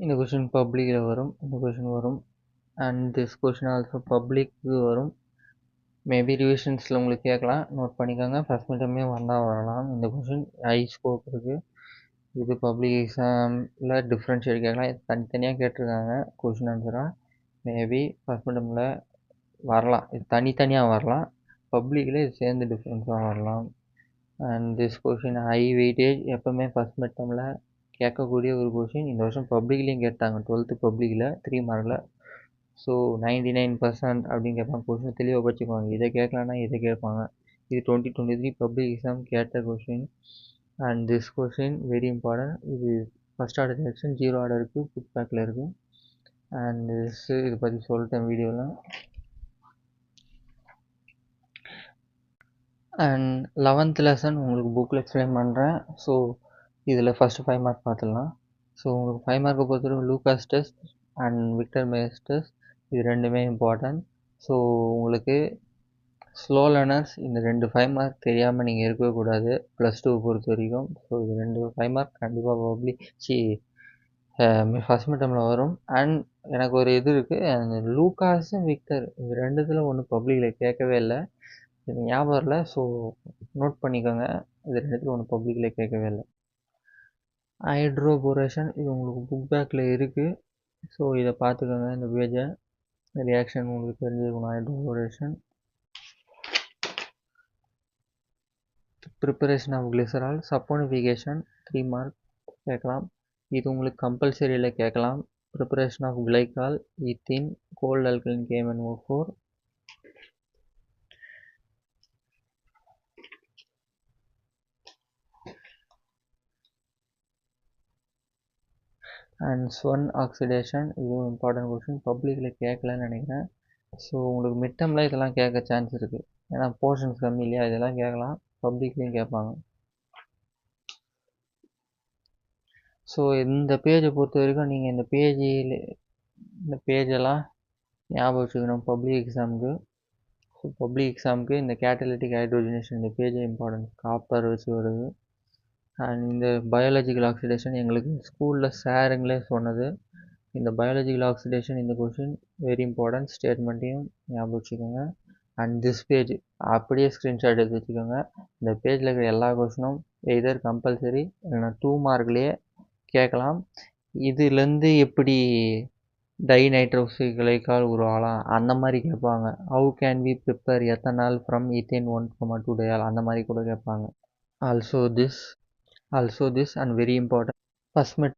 இந்த கொஷின் பப்ளிக்கில் வரும், இந்த கொஷின் வரும். அண்ட் திஸ் கொஷின் ஆல்சோ பப்ளிக்கு வரும். மேபி ரிவிஷன்ஸில் உங்களுக்கு கேட்கலாம், நோட் பண்ணிக்கோங்க. ஃபஸ்ட் மிட்டமே வந்தால் வரலாம். இந்த கொஷின் ஹை ஸ்கோப் இருக்குது. இது பப்ளிக் எக்ஸாமில் டிஃப்ரென்ஷியேட் கேட்கலாம். இது தனித்தனியாக கேட்டிருக்காங்க கொஷின் ஆன்சராக. மேபி ஃபஸ்ட் மிட்டமில் வரலாம், இது தனித்தனியாக வரலாம். பப்ளிக்கில் இது சேர்ந்து டிஃப்ரென்ஸாக வரலாம். And this question high weightage, எப்போவுமே ஃபஸ்ட் மிட்டமில் கேட்கக்கூடிய ஒரு கொஷின். இந்த வருஷம் பப்ளிக்லேயும் கேட்டாங்க, 12th பப்ளிக்கில் 3 மார்க்கில். ஸோ 99% அப்படின்னு கேட்பாங்க. கொஷின் தெளிவாக படிச்சுக்குவாங்க. இதை கேட்கலன்னா இதை கேட்பாங்க. இது 2023 பப்ளிக் எக்ஸாம் கேட்ட question. And this question very important. இது ஃபஸ்ட் ஆர்டர் செக்ஷன் 0 ஆர்டருக்கு புக் பேக்கில் இருக்குது. அண்ட் இது பற்றி சொல்லிட்டேன் வீடியோவில். அண்ட் 11th லெசன் உங்களுக்கு புக்கில் எக்ஸ்பிளைன் பண்ணுறேன். ஸோ இதில் ஃபஸ்ட்டு 5 மார்க் பார்த்துடலாம். ஸோ உங்களுக்கு 5 மார்க்கை பொறுத்தவரைக்கும் Lucas test and Victor Meyer's test, இது ரெண்டுமே இம்பார்ட்டன்ட். ஸோ உங்களுக்கு ஸ்லோ லேர்னர்ஸ் இந்த 2 5 மார்க் தெரியாமல் நீங்கள் இருக்கவே கூடாது, +2 பொறுத்த வரைக்கும். ஸோ இது 2 5 மார்க் கண்டிப்பாக ஃபஸ்ட் மிட்டமில் வரும். அண்ட் எனக்கு ஒரு இது இருக்குது, அந்த லூகாஸும் விக்டர் இது ரெண்டுத்தில் ஒன்று பப்ளிக்கில் கேட்கவே இல்லை, இது ஞாபகம் இல்லை. ஸோ நோட் பண்ணிக்கோங்க, இது ரெண்டுத்தில் ஒன்று பப்ளிக்கில் கேட்கவே இல்லை. ஹைட்ரோபோரேஷன் இது உங்களுக்கு புக் பேக்கில் இருக்குது. ஸோ இதை பார்த்துக்கோங்க, இந்த பேஜை. ரியாக்ஷன் உங்களுக்கு தெரிஞ்சுக்கணும். Hydroboration, preparation of glycerol, saponification 3 mark கேட்கலாம். இது உங்களுக்கு கம்பல்சரியில் கேட்கலாம். Preparation of glycol, ethene, cold alkaline KMnO4. And Swern oxidation, இதுவும் இம்பார்ட்டன்ட் கொஷின், பப்ளிக்கில் கேட்கலன்னு நினைக்கிறேன். ஸோ உங்களுக்கு மிட்டமில் இதெல்லாம் கேட்க சான்ஸ் இருக்குது, ஏன்னா போர்ஷன்ஸ் கம்மி இல்லையா, இதெல்லாம் கேட்கலாம், பப்ளிக்லேயும் கேட்பாங்க. ஸோ இந்த பேஜை பொறுத்த வரைக்கும் நீங்கள் இந்த பேஜெல்லாம் ஞாபகம் வச்சுக்கணும் பப்ளிக் எக்ஸாமுக்கு. ஸோ பப்ளிக் எக்ஸாமுக்கு இந்த கேட்டலிட்டிக் ஹைட்ரோஜனேஷன் இந்த பேஜ் இம்பார்ட்டன்ட், காப்பர் வச்சு வருது. அண்ட் இந்த பயாலஜிக்கல் ஆக்சிடேஷன் எங்களுக்கு ஸ்கூலில் சாருங்களே சொன்னது. இந்த பயாலஜிக்கல் ஆக்சிடேஷன் இந்த கொஷின் வெரி இம்பார்ட்டன்ட், ஸ்டேட்மெண்ட்டையும் ஞாபகம் வச்சுக்கோங்க. அண்ட் திஸ் பேஜ் அப்படியே ஸ்க்ரீன்ஷாட் எடுத்து வச்சுக்கோங்க. இந்த பேஜில் இருக்கிற எல்லா கொஷினும் எய்தர் கம்பல்சரி இல்லைனா 2 மார்க்லேயே கேட்கலாம். இதுலேருந்து எப்படி டைநைட்ரோக்ளைகால் உருவாகலாம் அந்த மாதிரி கேட்பாங்க. How can we prepare ethanol from ethane 1,2 diol, அந்த மாதிரி கூட கேட்பாங்க. Also this and very important, first